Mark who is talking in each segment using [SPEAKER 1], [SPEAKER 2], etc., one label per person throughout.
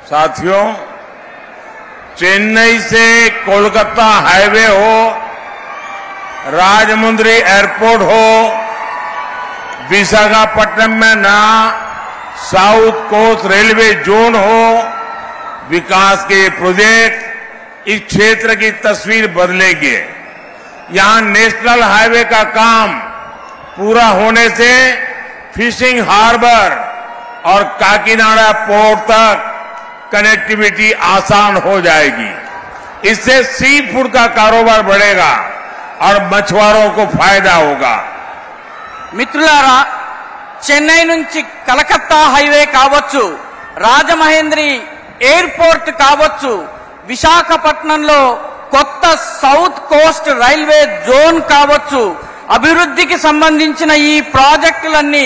[SPEAKER 1] साथियों, चेन्नई से कोलकाता हाईवे हो, राजमुंद्री एयरपोर्ट हो, विशाखापट्टनम में नया साउथ कोस्ट रेलवे जोन हो, विकास के प्रोजेक्ट इस क्षेत्र की तस्वीर बदलेंगे। यहां नेशनल हाईवे का काम पूरा होने से फिशिंग हार्बर और काकीनाडा पोर्ट तक कनेक्टिविटी आसान हो जाएगी। इससे सी फूड का कारोबार बढ़ेगा और मछुआरों को फायदा होगा।
[SPEAKER 2] మిత్రులారా, చెన్నై నుంచి కలకత్తా హైవే కావచ్చు, రాజమహేంద్రి ఎయిర్పోర్ట్ కావచ్చు, విశాఖపట్నంలో కొత్త సౌత్ కోస్ట్ రైల్వే జోన్ కావచ్చు, అభివృద్ధికి సంబంధించిన ఈ ప్రాజెక్టులన్నీ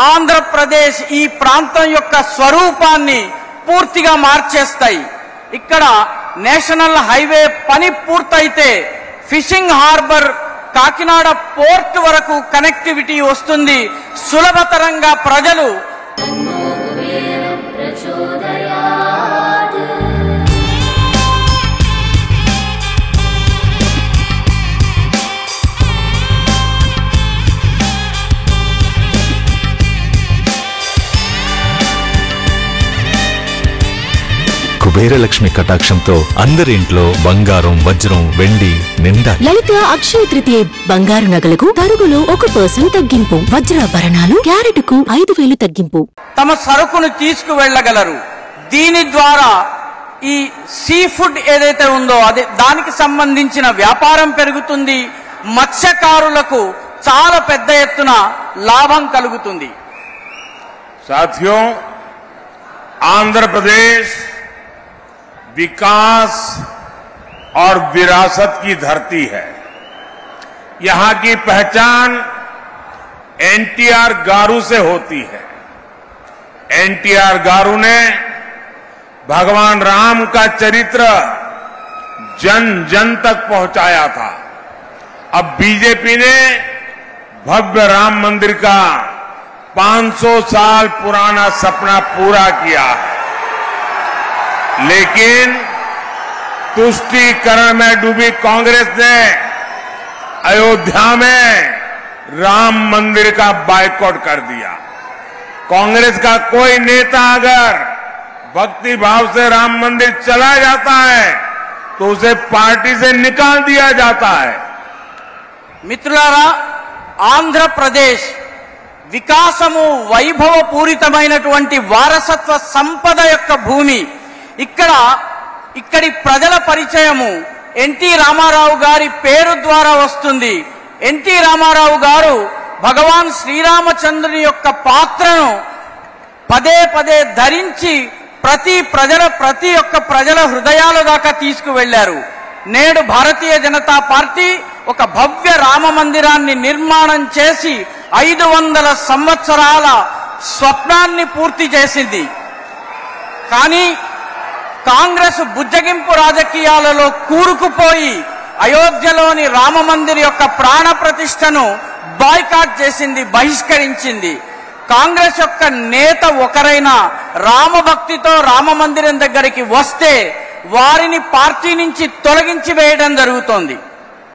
[SPEAKER 2] ఆంధ్రప్రదేశ్ ఈ ప్రాంతం యొక్క స్వరూపాన్ని పూర్తిగా మార్చేస్తాయి. ఇక్కడ నేషనల్ హైవే పని పూర్తయితే ఫిషింగ్ హార్బర్ కాకినాడ పోర్ట్ వరకు కనెక్టివిటీ వస్తుంది. సులభతరంగా ప్రజలు
[SPEAKER 3] కుబేరలక్ష్మి కటాక్షంతో అందరి ఇంట్లో బంగారం, వజ్రం, వెండి నిండా.
[SPEAKER 4] లలిత అక్షయ తృతీయ బంగారు నగలకు తరుగులో 1% తగ్గింపు, వజ్రాభరణాలు క్యారెట్కు 5,000 తగ్గింపు.
[SPEAKER 2] తమ సరుకును తీసుకువెళ్లగలరు. దీని ద్వారా ఈ సీ ఫుడ్ ఏదైతే ఉందో దానికి సంబంధించిన వ్యాపారం పెరుగుతుంది. మత్స్యకారులకు చాలా పెద్ద ఎత్తున లాభం కలుగుతుంది.
[SPEAKER 1] साथियों, आंध्र प्रदेश विकास और विरासत की धरती है। यहां की पहचान एनटीआर गारू से होती है। एनटीआर गारू ने भगवान राम का चरित्र जन जन तक पहुंचाया था। अब बीजेपी ने भव्य राम मंदिर का 500 साल पुराना सपना पूरा किया है, लेकिन तुष्टीकरण में डूबी कांग्रेस ने अयोध्या में राम मंदिर का बायकॉट कर दिया। कांग्रेस का कोई नेता अगर भक्ति भाव से राम मंदिर चला जाता है तो उसे पार्टी से निकाल दिया जाता है।
[SPEAKER 2] మిత్రులారా, ఆంధ్రప్రదేశ్ వికాసము వైభవపూరితమైనటువంటి వారసత్వ సంపద యొక్క భూమి. ఇక్కడి ప్రజల పరిచయము ఎన్టీ రామారావు గారి పేరు ద్వారా వస్తుంది. ఎన్టీ రామారావు గారు భగవాన్ శ్రీరామచంద్రుని యొక్క పాత్రను పదే పదే ధరించి ప్రతి ఒక్క ప్రజల హృదయాల దాకా తీసుకువెళ్లారు. నేడు భారతీయ జనతా పార్టీ ఒక భవ్య రామ మందిరాన్ని నిర్మాణం చేసి 500 సంవత్సరాల స్వప్నాన్ని పూర్తి చేసింది. కానీ కాంగ్రెస్ బుజ్జగింపు రాజకీయాలలో కూరుకుపోయి అయోధ్యలోని రామ మందిర్ యొక్క ప్రాణ ప్రతిష్టను బాయ్కాట్ చేసింది, బహిష్కరించింది. కాంగ్రెస్ యొక్క నేత ఒకరైనా రామభక్తితో రామ మందిరం దగ్గరికి వస్తే వారిని పార్టీ నుంచి తొలగించి వేయడం జరుగుతోంది.